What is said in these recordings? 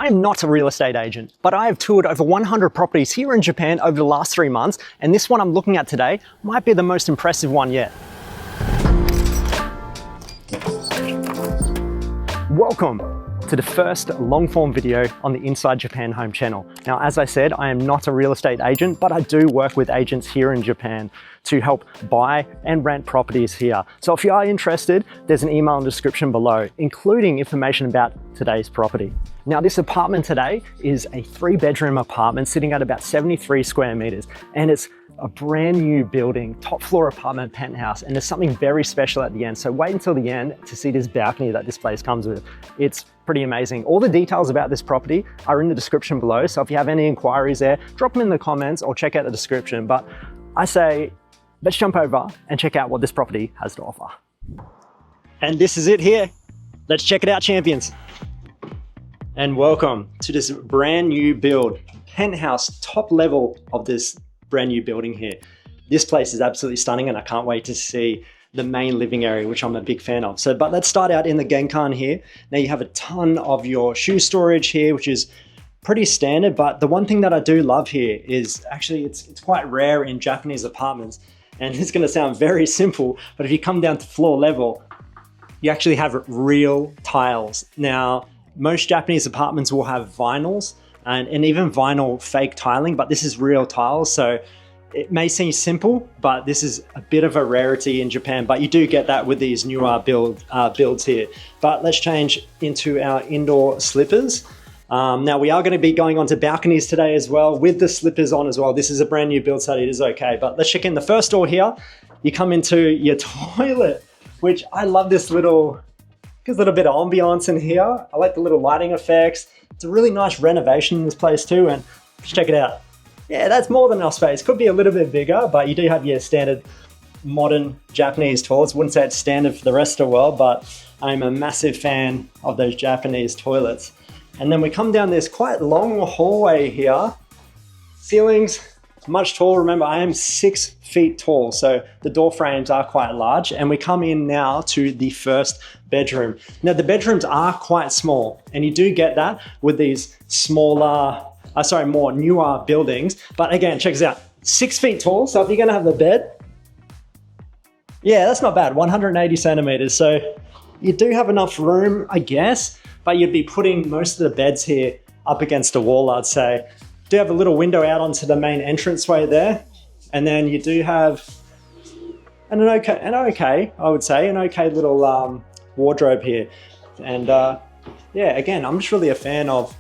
I am not a real estate agent, but I have toured over 100 properties here in Japan over the last 3 months, and this one I'm looking at today might be the most impressive one yet. Welcome to the first long-form video on the Inside Japan Home channel. Now, as I said, I am not a real estate agent, but I do work with agents here in Japan to help buy and rent properties here. So if you are interested, there's an email in the description below, including information about today's property. Now, this apartment today is a 3-bedroom apartment sitting at about 73 square meters, and it's a brand new building, top floor apartment penthouse, and there's something very special at the end. So wait until the end to see this balcony that this place comes with. It's pretty amazing. All the details about this property are in the description below. So if you have any inquiries there, drop them in the comments or check out the description. But I say, let's jump over and check out what this property has to offer. And this is it here. Let's check it out, champions. And welcome to this brand new build, penthouse, top level of this brand new building here. This place is absolutely stunning and I can't wait to see the main living area, which I'm a big fan of. But let's start out in the genkan here. Now you have a ton of your shoe storage here, which is pretty standard, but the one thing that I do love here is actually it's quite rare in Japanese apartments, and it's gonna sound very simple, but if you come down to floor level, you actually have real tiles. Now, most Japanese apartments will have vinyls, and even vinyl fake tiling, but this is real tiles. So it may seem simple, but this is a bit of a rarity in Japan, but you do get that with these newer builds here. But let's change into our indoor slippers. Now we are gonna be going onto balconies today as well with the slippers on as well. This is a brand new build, so it is okay. But let's check in the first door here. You come into your toilet, which I love this little, gives a little bit of ambiance in here. I like the little lighting effects. It's a really nice renovation in this place too, and let's check it out. Yeah, that's more than enough space. Could be a little bit bigger, but you do have your standard modern Japanese toilets. Wouldn't say it's standard for the rest of the world, but I'm a massive fan of those Japanese toilets. And then we come down this quite long hallway here. Ceilings much taller. Remember, I am 6 feet tall, so the door frames are quite large. And we come in now to the first bedroom. Now the bedrooms are quite small, and you do get that with these smaller, more newer buildings. But again, check this out, 6 feet tall. So if you're gonna have the bed, yeah, that's not bad, 180 centimeters. So you do have enough room, I guess, but you'd be putting most of the beds here up against the wall, I'd say. Do have a little window out onto the main entranceway there. And then you do have an okay little wardrobe here. And yeah, again, I'm just really a fan of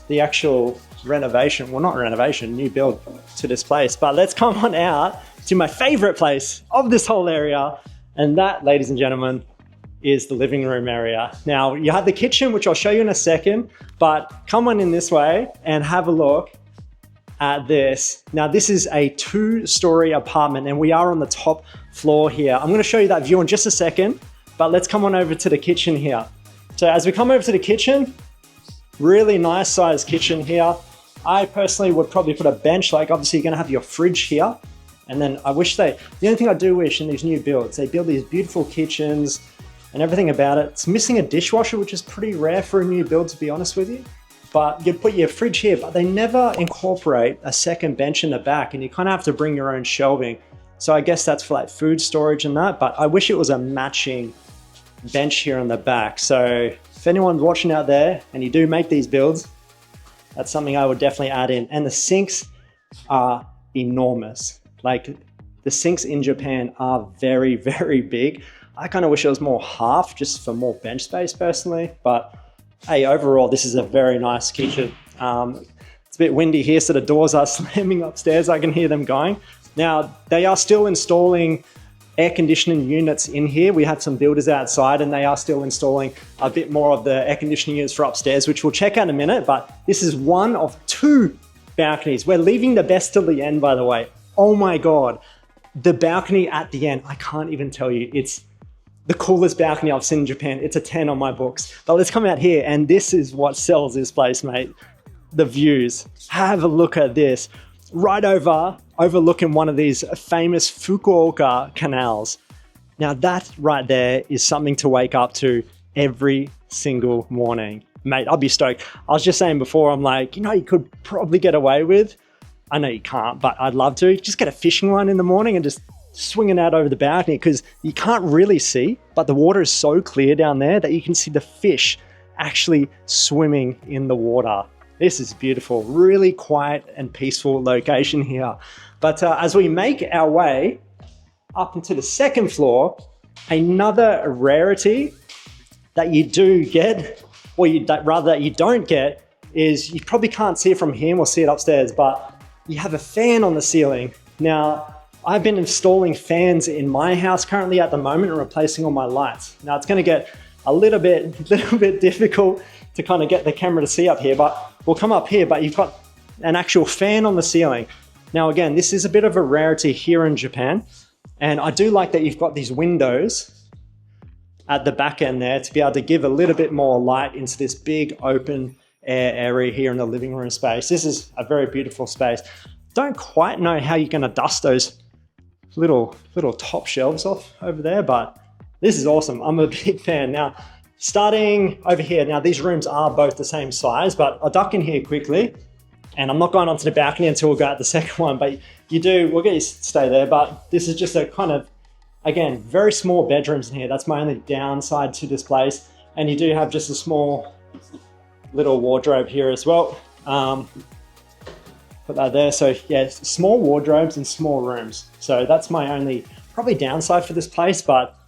the actual renovation, well, not renovation, new build to this place. But let's come on out to my favorite place of this whole area. And that, ladies and gentlemen, is the living room area. Now you have the kitchen, which I'll show you in a second, but come on in this way and have a look at this. Now this is a 2-story apartment and we are on the top floor here. I'm going to show you that view in just a second, but let's come on over to the kitchen here. So as we come over to the kitchen, really nice sized kitchen here. I personally would probably put a bench, like obviously you're going to have your fridge here. And then the only thing I do wish in these new builds, they build these beautiful kitchens and everything about it. It's missing a dishwasher, which is pretty rare for a new build, to be honest with you. But you'd put your fridge here, but they never incorporate a second bench in the back, and you kind of have to bring your own shelving. So I guess that's for like food storage and that, but I wish it was a matching bench here on the back. So if anyone's watching out there and you do make these builds, that's something I would definitely add in. And the sinks are enormous. Like the sinks in Japan are very, very big. I kind of wish it was more half, just for more bench space personally, but hey, overall, this is a very nice kitchen. It's a bit windy here, so the doors are slamming upstairs. I can hear them going. Now, they are still installing air conditioning units in here. We have some builders outside and they are still installing a bit more of the air conditioning units for upstairs, which we'll check out in a minute, but this is one of 2 balconies. We're leaving the best till the end, by the way. Oh my God, the balcony at the end, I can't even tell you. It's the coolest balcony I've seen in Japan. It's a 10 on my books. But let's come out here, and this is what sells this place, mate. The views. Have a look at this. Right overlooking one of these famous Fukuoka canals. Now that right there is something to wake up to every single morning. mate, I'll be stoked. I was just saying before, I'm like, you know, you could probably get away with, I know you can't, but I'd love to, just get a fishing line in the morning and just swing it out over the balcony, because you can't really see, but the water is so clear down there that you can see the fish actually swimming in the water. This is beautiful, really quiet and peaceful location here. But as we make our way up into the second floor, another rarity that you do get, or rather that you don't get, is you probably can't see it from here, we'll see it upstairs, but you have a fan on the ceiling. Now, I've been installing fans in my house currently at the moment and replacing all my lights. Now it's gonna get a little bit difficult to kind of get the camera to see up here, but we'll come up here, but you've got an actual fan on the ceiling. Now again, this is a bit of a rarity here in Japan, and I do like that you've got these windows at the back end there to be able to give a little bit more light into this big open air area here in the living room space. This is a very beautiful space. Don't quite know how you're gonna dust those little top shelves off over there, but this is awesome. I'm a big fan. Now, starting over here, now these rooms are both the same size, but I'll duck in here quickly, and I'm not going onto the balcony until we'll go out the second one, but we'll get you to stay there, but this is just a kind of, again, very small bedrooms in here. That's my only downside to this place. And you do have just a small little wardrobe here as well. Put that there. So yeah, small wardrobes and small rooms. So that's my only probably downside for this place, but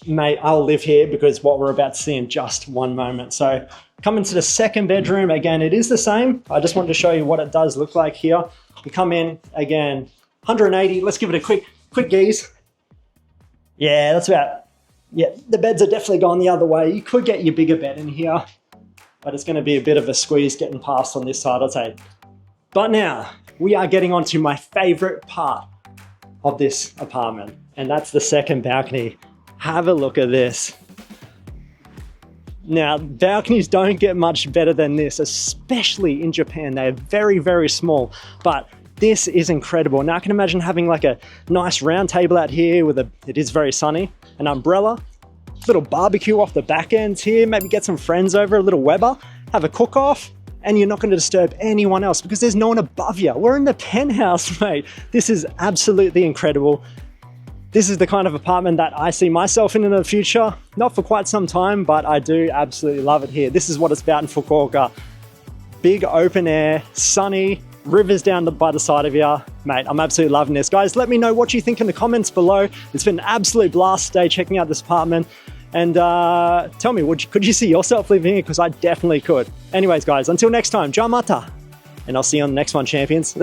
mate, I'll live here because what we're about to see in just one moment. So come into the second bedroom. Again, it is the same. I just wanted to show you what it does look like here. You come in, again, 180. Let's give it a quick gaze. Yeah, that's about, yeah, the beds are definitely going the other way. You could get your bigger bed in here, but it's going to be a bit of a squeeze getting past on this side, I'd say. But now we are getting on to my favorite part of this apartment, and that's the second balcony. Have a look at this. Now, balconies don't get much better than this, especially in Japan. They're very, very small, but this is incredible. Now I can imagine having like a nice round table out here with it is very sunny, an umbrella, little barbecue off the back ends here, maybe get some friends over, a little Weber, have a cook off, and you're not going to disturb anyone else because there's no one above you. We're in the penthouse, mate. This is absolutely incredible. This is the kind of apartment that I see myself in the future. Not for quite some time, but I do absolutely love it here. This is what it's about in Fukuoka. Big open air, sunny, rivers down by the side of you. Mate, I'm absolutely loving this. Guys, let me know what you think in the comments below. It's been an absolute blast today checking out this apartment. And tell me, could you see yourself living here? Because I definitely could. Anyways, guys, until next time, ja mata. And I'll see you on the next one, champions.